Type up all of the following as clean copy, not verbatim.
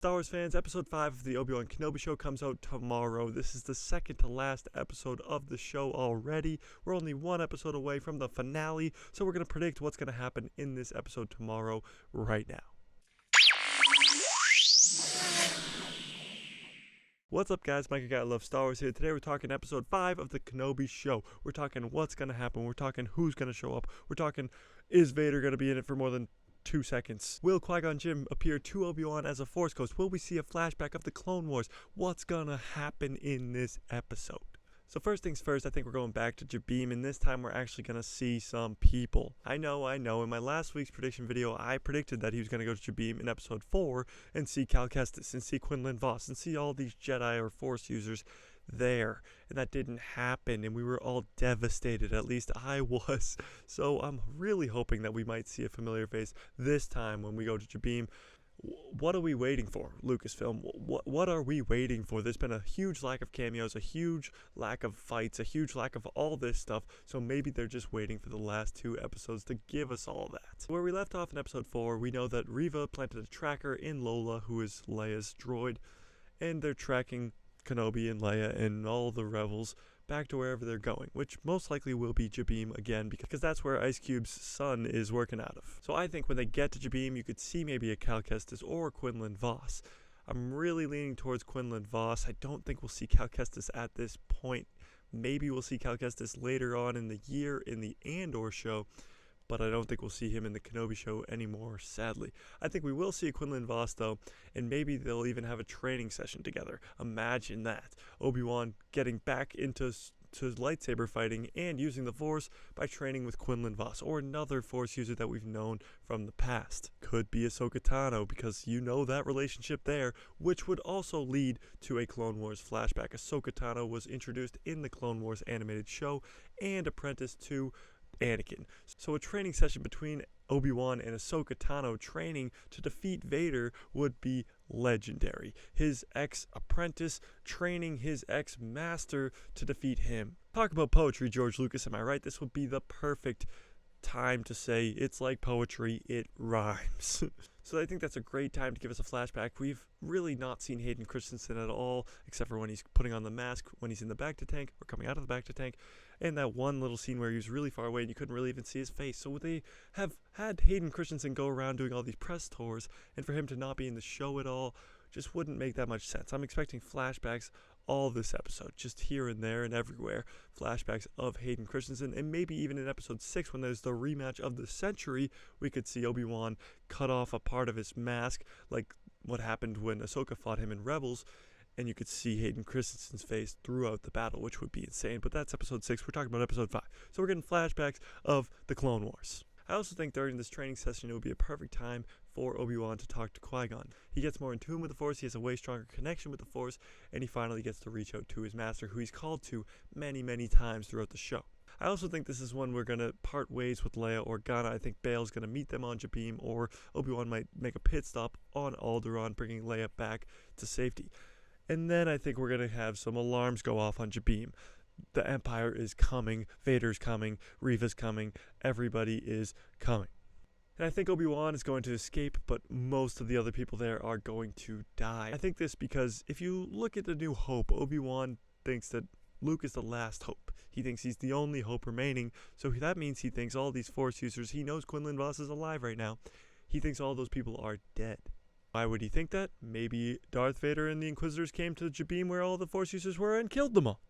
Star Wars fans, episode 5 of the Obi-Wan Kenobi show comes out tomorrow. This is the second to last episode of the show already. We're only one episode away from the finale, so we're going to predict what's going to happen in this episode tomorrow right now. What's up, guys? Mike, I love Star Wars here. Today we're talking episode 5 of the Kenobi show. We're talking what's going to happen. We're talking who's going to show up. We're talking, is Vader going to be in it for more than 2 seconds? Will Qui-Gon Jinn appear to Obi-Wan as a Force Ghost? Will we see a flashback of the Clone Wars? What's gonna happen in this episode? So first things first, I think we're going back to Jabeem, and this time we're actually gonna see some people. I know. In my last week's prediction video, I predicted that he was gonna go to Jabeem in episode 4 and see Cal Kestis and see Quinlan Vos and see all these Jedi or Force users there, and that didn't happen, and we were all devastated. At least I was. So I'm really hoping that we might see a familiar face this time when we go to Jabeem. What are we waiting for, Lucasfilm? What are we waiting for? There's been a huge lack of cameos, a huge lack of fights, a huge lack of all this stuff, so maybe they're just waiting for the last 2 episodes to give us all that. Where we left off in episode 4, we know that Reva planted a tracker in Lola, who is Leia's droid, and they're tracking Kenobi and Leia and all the rebels back to wherever they're going, which most likely will be Jabeem again, because that's where Ice Cube's son is working out of. So I think when they get to Jabeem, you could see maybe a Cal Kestis or Quinlan Vos. I'm really leaning towards Quinlan Vos. I don't think we'll see Cal Kestis at this point. Maybe we'll see Cal Kestis later on in the year in the Andor show, but I don't think we'll see him in the Kenobi show anymore, sadly. I think we will see Quinlan Vos, though, and maybe they'll even have a training session together. Imagine that. Obi-Wan getting back into lightsaber fighting and using the Force by training with Quinlan Vos, or another Force user that we've known from the past. Could be Ahsoka Tano, because you know that relationship there, which would also lead to a Clone Wars flashback. Ahsoka Tano was introduced in the Clone Wars animated show and apprenticed to Anakin. So a training session between Obi-Wan and Ahsoka Tano training to defeat Vader would be legendary. His ex-apprentice training his ex-master to defeat him. Talk about poetry, George Lucas, am I right? This would be the perfect time to say it's like poetry, it rhymes. So I think that's a great time to give us a flashback. We've really not seen Hayden Christensen at all, except for when he's putting on the mask, when he's in the bacta tank, or coming out of the bacta tank, and that one little scene where he was really far away and you couldn't really even see his face. So they have had Hayden Christensen go around doing all these press tours, and for him to not be in the show at all just wouldn't make that much sense. I'm expecting flashbacks all this episode, just here and there and everywhere, flashbacks of Hayden Christensen, and maybe even in episode 6 when there's the rematch of the century, we could see Obi-Wan cut off a part of his mask, like what happened when Ahsoka fought him in Rebels, and you could see Hayden Christensen's face throughout the battle, which would be insane. But that's episode 6, we're talking about episode 5, so we're getting flashbacks of the Clone Wars. I also think during this training session it would be a perfect time for Obi-Wan to talk to Qui-Gon. He gets more in tune with the Force, he has a way stronger connection with the Force, and he finally gets to reach out to his master, who he's called to many, many times throughout the show. I also think this is when we're going to part ways with Leia or Ghana. I think Bail's going to meet them on Jabeem, or Obi-Wan might make a pit stop on Alderaan, bringing Leia back to safety. And then I think we're going to have some alarms go off on Jabeem. The Empire is coming, Vader's coming, Reva's coming, everybody is coming. And I think Obi-Wan is going to escape, but most of the other people there are going to die. I think this because if you look at A New Hope, Obi-Wan thinks that Luke is the last hope. He thinks he's the only hope remaining, so that means he thinks all these Force users, he knows Quinlan Vos is alive right now, he thinks all those people are dead. Why would he think that? Maybe Darth Vader and the Inquisitors came to Jabeem where all the Force users were and killed them all.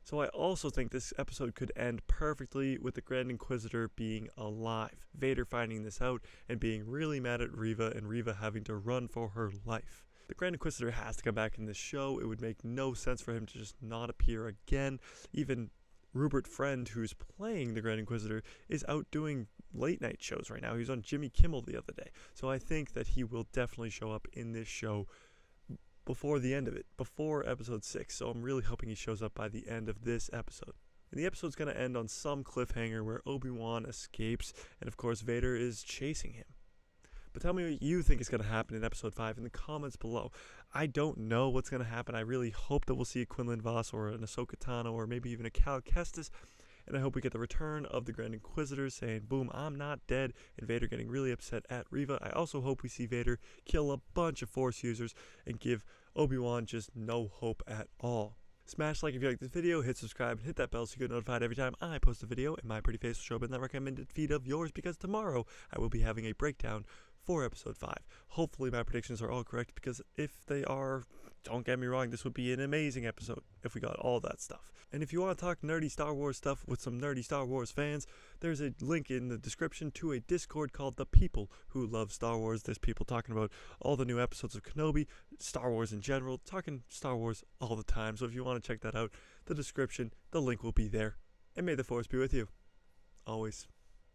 So I also think this episode could end perfectly with the Grand Inquisitor being alive, Vader finding this out and being really mad at Reva, and Reva having to run for her life. The Grand Inquisitor has to come back in this show. It would make no sense for him to just not appear again. Even Rupert Friend, who's playing the Grand Inquisitor, is out doing late night shows right now. He was on Jimmy Kimmel the other day. So I think that he will definitely show up in this show before the end of it, before episode 6, so I'm really hoping he shows up by the end of this episode. And the episode's going to end on some cliffhanger where Obi-Wan escapes, and of course Vader is chasing him. But tell me what you think is going to happen in episode 5 in the comments below. I don't know what's going to happen. I really hope that we'll see a Quinlan Vos or an Ahsoka Tano or maybe even a Cal Kestis. And I hope we get the return of the Grand Inquisitors saying, boom, I'm not dead, and Vader getting really upset at Reva. I also hope we see Vader kill a bunch of Force users and give Obi-Wan just no hope at all. Smash like if you like this video, hit subscribe, and hit that bell so you get notified every time I post a video, and my pretty face will show up in that recommended feed of yours, because tomorrow I will be having a breakdown for episode 5. Hopefully my predictions are all correct, because if they are, don't get me wrong, this would be an amazing episode if we got all that stuff. And if you want to talk nerdy Star Wars stuff with some nerdy Star Wars fans, there's a link in the description to a Discord called The People Who Love Star Wars. There's people talking about all the new episodes of Kenobi, Star Wars in general, talking Star Wars all the time. So if you want to check that out, the description, the link will be there. And may the Force be with you. Always.